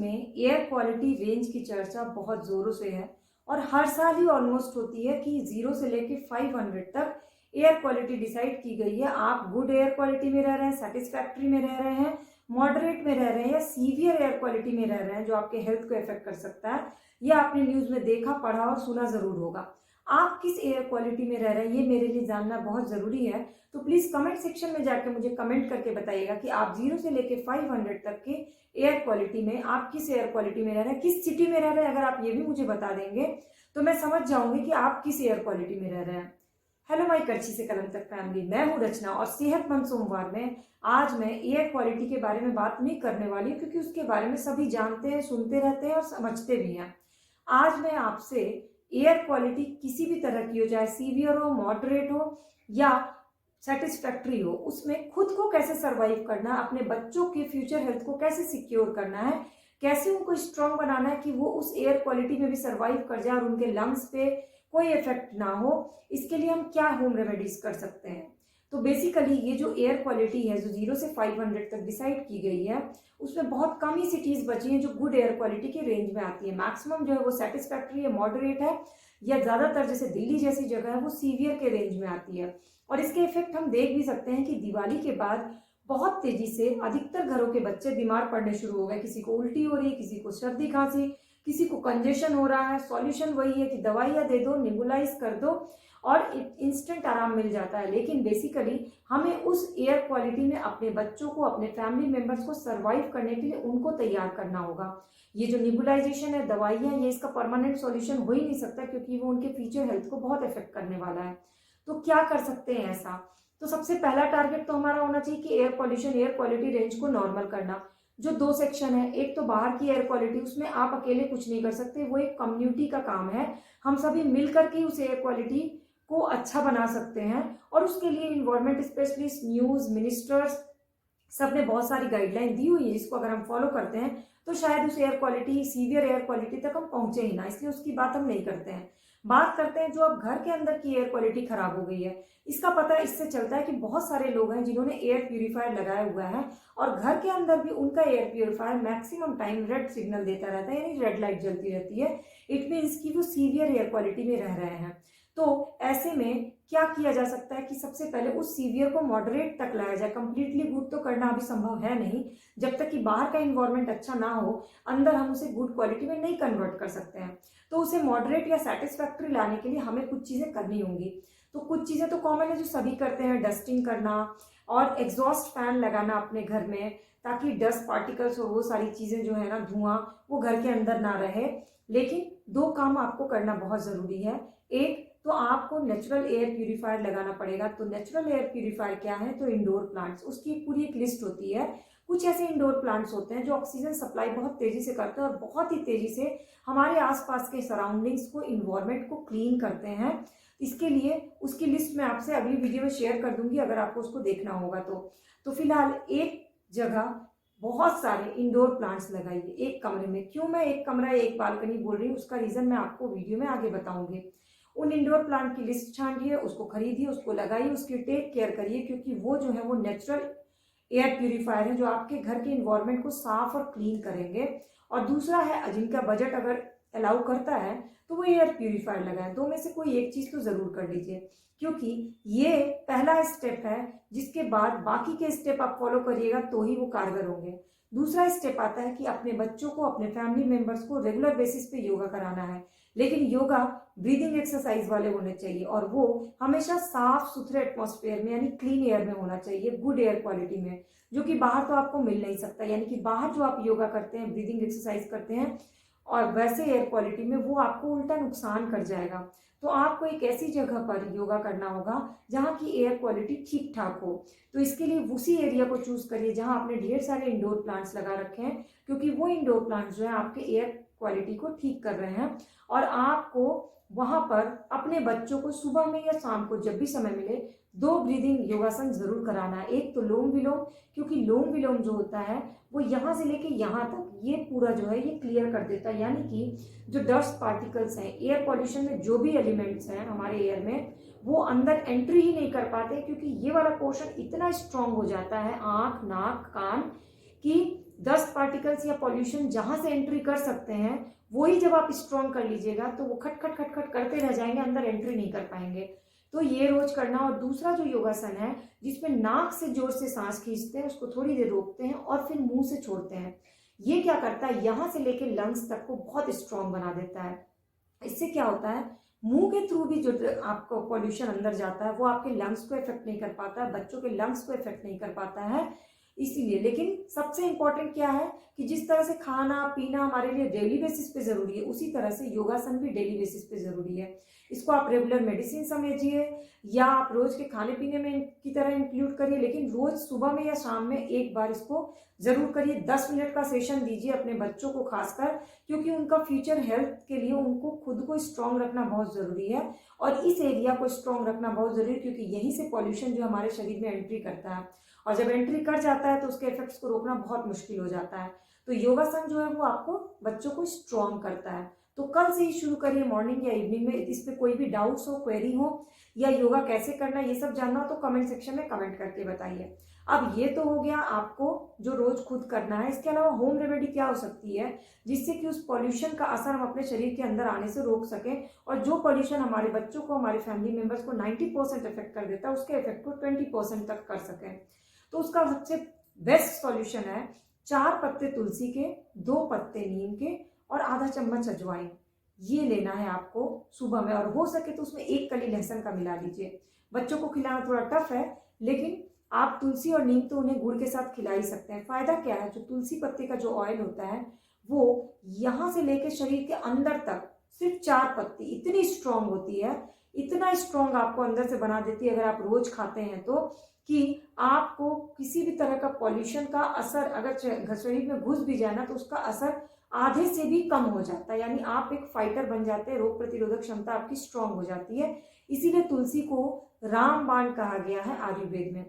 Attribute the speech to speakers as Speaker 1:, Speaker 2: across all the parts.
Speaker 1: में air quality range की चर्चा बहुत ज़ोरों से है और हर साल ही ऑलमोस्ट होती है कि 0 से लेके 500 तक एयर क्वालिटी डिसाइड की गई है। आप गुड एयर क्वालिटी में रह रहे हैं, सेटिस्फैक्ट्री में रह रहे हैं, मॉडरेट में रह रहे हैं या सीवियर एयर क्वालिटी में रह रहे हैं जो आपके हेल्थ को इफेक्ट कर सकता है। यह आपने न्यूज़ में देखा, पढ़ा और सुना ज़रूर होगा। आप किस एयर क्वालिटी में रह रहे हैं ये मेरे लिए जानना बहुत ज़रूरी है। तो प्लीज़ कमेंट सेक्शन में जाकर मुझे कमेंट करके बताइएगा कि आप 0 से लेके 500 तक के एयर क्वालिटी में आप किस एयर क्वालिटी में रह रहे हैं, किस सिटी में रह रहे हैं। अगर आप ये भी मुझे बता देंगे तो मैं समझ जाऊंगी कि आप किस एयर क्वालिटी में रह रहे हैं। हेलो माय करछी से कलम तक फैमिली, मैं हूं रचना और सेहतमंद सोमवार में आज मैं एयर क्वालिटी के बारे में बात नहीं करने वाली क्योंकि उसके बारे में सभी जानते हैं, सुनते रहते हैं और समझते भी हैं। आज मैं आपसे एयर क्वालिटी किसी भी तरह की हो, चाहे सीवियर हो, मॉडरेट हो या सेटिस्फैक्ट्री हो, उसमें खुद को कैसे सरवाइव करना है, अपने बच्चों के फ्यूचर हेल्थ को कैसे सिक्योर करना है, कैसे उनको स्ट्रांग बनाना है कि वो उस एयर क्वालिटी में भी सरवाइव कर जाए और उनके लंग्स पे कोई इफेक्ट ना हो। इसके लिए हम क्या होम रेमेडीज कर सकते हैं। तो बेसिकली ये जो एयर क्वालिटी है जो 0 से 500 तक डिसाइड की गई है उसमें बहुत कम ही सिटीज बची हैं जो गुड एयर क्वालिटी के रेंज में आती है। मैक्सिमम जो है वो सेटिस्फैक्ट्री है, मॉडरेट है या ज़्यादातर जैसे दिल्ली जैसी जगह है वो सीवियर के रेंज में आती है। और इसके इफेक्ट हम देख भी सकते हैं कि दिवाली के बाद बहुत तेजी से अधिकतर घरों के बच्चे बीमार पड़ने शुरू हो गए। किसी को उल्टी हो रही है, किसी को सर्दी खांसी, किसी को कंजेशन हो रहा है। सॉल्यूशन वही है कि दवाइयाँ दे दो, निबुलाइज कर दो और इंस्टेंट आराम मिल जाता है। लेकिन बेसिकली हमें उस एयर क्वालिटी में अपने बच्चों को, अपने फैमिली मेंबर्स को सरवाइव करने के लिए उनको तैयार करना होगा। ये जो निबुलाइजेशन है, दवाइयाँ, ये इसका परमानेंट सॉल्यूशन हो ही नहीं सकता क्योंकि वो उनके फ्यूचर हेल्थ को बहुत इफेक्ट करने वाला है। तो क्या कर सकते हैं ऐसा? तो सबसे पहला टारगेट तो हमारा होना चाहिए कि air pollution, air quality range को नॉर्मल करना। जो दो सेक्शन है, एक तो बाहर की एयर क्वालिटी, उसमें आप अकेले कुछ नहीं कर सकते, वो एक कम्युनिटी का काम है। हम सभी मिलकर के उस एयर क्वालिटी को अच्छा बना सकते हैं और उसके लिए इन्वायरमेंट स्पेशलिस्ट, न्यूज़, मिनिस्टर्स सब ने बहुत सारी गाइडलाइन दी हुई है जिसको अगर हम फॉलो करते हैं तो शायद उस air quality, severe air quality तक हम पहुंचे ही ना, इसलिए उसकी बात हम नहीं करते हैं। बात करते हैं जो अब घर के अंदर की एयर क्वालिटी खराब हो गई है। इसका पता इससे चलता है कि बहुत सारे लोग हैं जिन्होंने एयर प्यूरिफायर लगाया हुआ है और घर के अंदर भी उनका air purifier maximum time red signal देता रहता है, यानी रेड लाइट जलती रहती है। इट मीन्स कि वो सीवियर एयर क्वालिटी में रह रहे हैं। तो ऐसे में क्या किया जा सकता है कि सबसे पहले उस सीवियर को मॉडरेट तक लाया जाए। कंप्लीटली गुड तो करना अभी संभव है नहीं, जब तक कि बाहर का इन्वायरमेंट अच्छा ना हो, अंदर हम उसे गुड क्वालिटी में नहीं कन्वर्ट कर सकते हैं। तो उसे मॉडरेट या सेटिस्फैक्ट्री लाने के लिए हमें कुछ चीज़ें करनी होंगी। तो कुछ चीज़ें तो कॉमन है जो सभी करते हैं, डस्टिंग करना और एग्जॉस्ट फैन लगाना अपने घर में, ताकि डस्ट पार्टिकल्स और वो सारी चीज़ें जो है ना, धुआं, वो घर के अंदर ना रहे। लेकिन दो काम आपको करना बहुत ज़रूरी है। एक तो आपको नेचुरल एयर प्यूरिफायर लगाना पड़ेगा। तो नेचुरल एयर प्यूरिफायर क्या है? तो इंडोर प्लांट्स, उसकी पूरी एक लिस्ट होती है। कुछ ऐसे इंडोर प्लांट्स होते हैं जो ऑक्सीजन सप्लाई बहुत तेजी से करते हैं और बहुत ही तेजी से हमारे आसपास के सराउंडिंग्स को, इन्वायरमेंट को क्लीन करते हैं। इसके लिए उसकी लिस्ट मैं आपसे अगली वीडियो में शेयर कर दूंगी अगर आपको उसको देखना होगा तो फिलहाल एक जगह बहुत सारे इंडोर प्लांट्स लगाइए एक कमरे में। क्यों मैं एक कमरा, एक बालकनी बोल रही हूँ, उसका रीजन मैं आपको वीडियो में आगे बताऊंगी। उन इंडोर प्लांट की लिस्ट छांटिए, उसको खरीदिए, उसको लगाइए, उसकी टेक केयर करिए क्योंकि वो जो है वो नेचुरल एयर प्यूरिफायर है जो आपके घर के इन्वायरमेंट को साफ और क्लीन करेंगे। और दूसरा है, जिनका बजट अगर अलाउ करता है तो वो एयर प्यूरिफायर लगाएं। दो में से कोई एक चीज़ तो ज़रूर कर लीजिए क्योंकि ये पहला स्टेप है, जिसके बाद बाकी के स्टेप आप फॉलो करिएगा तो ही वो कारगर होंगे। दूसरा स्टेप आता है कि अपने बच्चों को, अपने फैमिली मेंबर्स को रेगुलर बेसिस पे योगा कराना है। लेकिन योगा ब्रीदिंग एक्सरसाइज वाले होने चाहिए और वो हमेशा साफ सुथरे एटमॉस्फेयर में, यानी क्लीन एयर में होना चाहिए, गुड एयर क्वालिटी में, जो कि बाहर तो आपको मिल नहीं सकता। यानी कि बाहर जो आप योगा करते हैं, ब्रीदिंग एक्सरसाइज करते हैं और वैसे एयर क्वालिटी में, वो आपको उल्टा नुकसान कर जाएगा। तो आपको एक ऐसी जगह पर योगा करना होगा जहाँ की एयर क्वालिटी ठीक ठाक हो। तो इसके लिए उसी एरिया को चूज करिए जहाँ आपने ढेर सारे इंडोर प्लांट्स लगा रखे हैं, क्योंकि वो इंडोर प्लांट्स जो है आपके एयर क्वालिटी को ठीक कर रहे हैं। और आपको वहाँ पर अपने बच्चों को सुबह में या शाम को जब भी समय मिले 2 ब्रीदिंग योगासन जरूर कराना है। एक तो लोम विलोम, क्योंकि लोम विलोम जो होता है वो यहाँ से लेके यहाँ तक ये पूरा जो है ये क्लियर कर देता है। यानी कि जो डस्ट पार्टिकल्स हैं, एयर पॉल्यूशन में जो भी एलिमेंट्स हैं हमारे एयर में, वो अंदर एंट्री ही नहीं कर पाते क्योंकि ये वाला पोर्शन इतना स्ट्रांग हो जाता है, आँख, नाक, कान, कि डस्ट पार्टिकल्स या पॉल्यूशन जहां से एंट्री कर सकते हैं वही जब आप स्ट्रॉन्ग कर लीजिएगा तो वो खट खट खट खट करते रह जाएंगे, अंदर एंट्री नहीं कर पाएंगे। तो ये रोज करना। और दूसरा जो योगासन है जिसमें नाक से जोर से सांस खींचते हैं, उसको थोड़ी देर रोकते हैं और फिर मुंह से छोड़ते हैं, ये क्या करता है, यहां से लेके लंग्स तक को बहुत स्ट्रॉन्ग बना देता है। इससे क्या होता है, मुंह के थ्रू भी जो आपको पॉल्यूशन अंदर जाता है वो आपके लंग्स को इफेक्ट नहीं कर पाता है, बच्चों के लंग्स को इफेक्ट नहीं कर पाता है इसीलिए। लेकिन सबसे इंपॉर्टेंट क्या है कि जिस तरह से खाना पीना हमारे लिए डेली बेसिस पे जरूरी है, उसी तरह से योगासन भी डेली बेसिस पे जरूरी है। इसको आप रेगुलर मेडिसिन समझिए या आप रोज के खाने पीने में की तरह इंक्लूड करिए, लेकिन रोज सुबह में या शाम में एक बार इसको जरूर करिए। 10 मिनट का सेशन दीजिए अपने बच्चों को खासकर, क्योंकि उनका फ्यूचर हेल्थ के लिए उनको खुद को स्ट्रांग रखना बहुत जरूरी है और इस एरिया को स्ट्रांग रखना बहुत जरूरी है, क्योंकि यहीं से पॉल्यूशन जो हमारे शरीर में एंट्री करता है और जब एंट्री कर जाता है तो उसके इफेक्ट्स को रोकना बहुत मुश्किल हो जाता है। तो योगासन जो है वो आपको बच्चों को स्ट्रांग करता है। तो कल से ही शुरू करिए, मॉर्निंग या इवनिंग में। इस पे कोई भी डाउट्स हो, क्वेरी हो या योगा कैसे करना ये सब जानना हो तो कमेंट सेक्शन में कमेंट करके बताइए। अब ये तो हो गया आपको जो रोज खुद करना है। इसके अलावा होम रेमेडी क्या हो सकती है जिससे कि उस पॉल्यूशन का असर हम अपने शरीर के अंदर आने से रोक सकें, और जो पॉल्यूशन हमारे बच्चों को, हमारे फैमिली मेंबर्स को 90% इफेक्ट कर देता है उसके इफेक्ट को 20% तक कर सकें। तो उसका सबसे बेस्ट सॉल्यूशन है 4 पत्ते तुलसी के, 2 पत्ते नीम के और आधा चम्मच अजवाइन। ये लेना है आपको सुबह में, और हो सके तो उसमें 1 कली लहसुन का मिला लीजिए। बच्चों को खिलाना थोड़ा टफ है, लेकिन आप तुलसी और नीम तो उन्हें गुड़ के साथ खिला ही सकते हैं। फायदा क्या है, जो तुलसी पत्ते का जो ऑयल होता है वो यहां से लेकर शरीर के अंदर तक सिर्फ 4 पत्ती इतनी स्ट्रांग होती है, इतना स्ट्रांग आपको अंदर से बना देती है अगर आप रोज खाते हैं तो, कि आपको किसी भी तरह का पॉल्यूशन का असर अगर शरीर में घुस भी जाए ना तो उसका असर आधे से भी कम हो जाता है। यानी आप एक फाइटर बन जाते हैं, रोग प्रतिरोधक क्षमता आपकी स्ट्रांग हो जाती है। इसीलिए तुलसी को रामबाण कहा गया है आयुर्वेद में।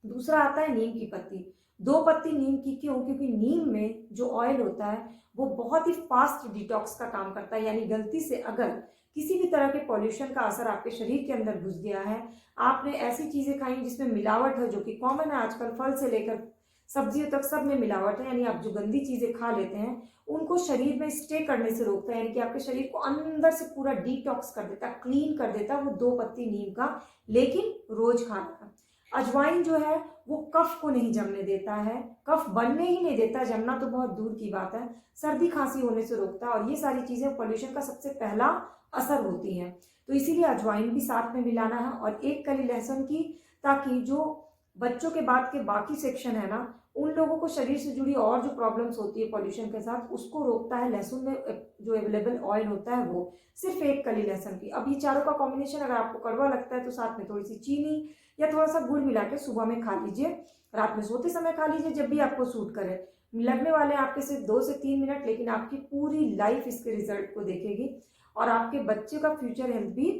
Speaker 1: दूसरा आता है नीम की पत्ती। 2 पत्ती नीम की, क्यों? क्योंकि नीम में जो ऑयल होता है वो बहुत ही फास्ट डिटॉक्स का काम करता है। यानी गलती से अगर किसी भी तरह के पॉल्यूशन का असर आपके शरीर के अंदर घुस गया है, आपने ऐसी चीजें खाई जिसमें मिलावट है, जो कि कॉमन है आजकल, फल से लेकर सब्जियों तक सब में मिलावट है, यानी आप जो गंदी चीजें खा लेते हैं उनको शरीर में स्टे करने से रोकता है, यानी कि आपके शरीर को अंदर से पूरा डिटॉक्स कर देता है, क्लीन कर देता है वो 2 पत्ती नीम का, लेकिन रोज खाना। अजवाइन जो है वो कफ को नहीं जमने देता है, कफ बनने ही नहीं देता, जमना तो बहुत दूर की बात है, सर्दी खांसी होने से रोकता है, और ये सारी चीजें पॉल्यूशन का सबसे पहला असर होती हैं। तो इसीलिए अजवाइन भी साथ में मिलाना है और 1 कली लहसुन की, ताकि जो बच्चों के बाद के बाकी सेक्शन है ना, उन लोगों को शरीर से जुड़ी और जो प्रॉब्लम्स होती है पॉल्यूशन के साथ उसको रोकता है। लहसुन में जो अवेलेबल ऑयल होता है वो सिर्फ 1 कली लहसुन की। अब ये चारों का कॉम्बिनेशन अगर आपको कड़वा लगता है तो साथ में थोड़ी सी चीनी या थोड़ा सा गुड़ मिला के सुबह में खा लीजिए, रात में सोते समय खा लीजिए, जब भी आपको सूट करे। लगने वाले आपके सिर्फ 2 से 3 मिनट, लेकिन आपकी पूरी लाइफ इसके रिजल्ट को देखेगी और आपके बच्चे का फ्यूचर हेल्थ भी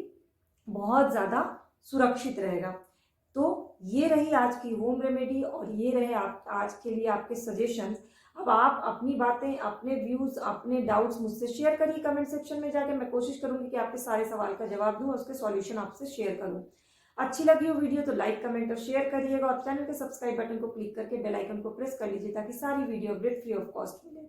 Speaker 1: बहुत ज्यादा सुरक्षित रहेगा। तो ये रही आज की होम रेमेडी और ये रहे आप आज के लिए आपके सजेशंस। अब आप अपनी बातें, अपने व्यूज, अपने डाउट्स मुझसे शेयर करिए कमेंट सेक्शन में जाके। मैं कोशिश करूंगी कि आपके सारे सवाल का जवाब दूं और उसके सॉल्यूशन आपसे शेयर करूं। अच्छी लगी हो वीडियो तो लाइक, कमेंट और शेयर करिएगा, और चैनल के सब्सक्राइब बटन को क्लिक करके बेल आइकन को प्रेस कर लीजिए ताकि सारी video update free of cost मिले।